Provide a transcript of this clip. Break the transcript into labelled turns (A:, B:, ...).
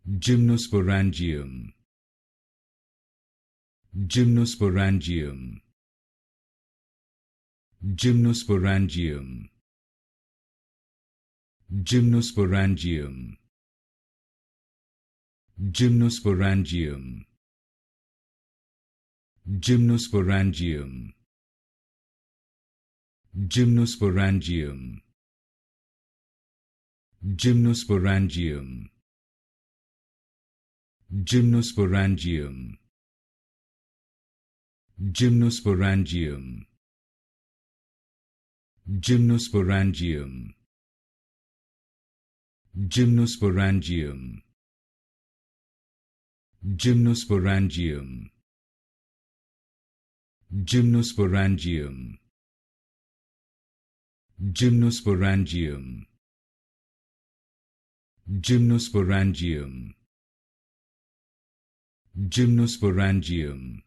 A: Gymnosporangium. Gymnosporangium. Gymnosporangium. Gymnosporangium. Gymnosporangium. Gymnosporangium. Gymnosporangium. Gymnosporangium. Gymnosporangium. Gymnosporangium. Gymnosporangium. Gymnosporangium. Gymnosporangium. Gymnosporangium. Gymnosporangium. Gymnosporangium. Gymnosporangium.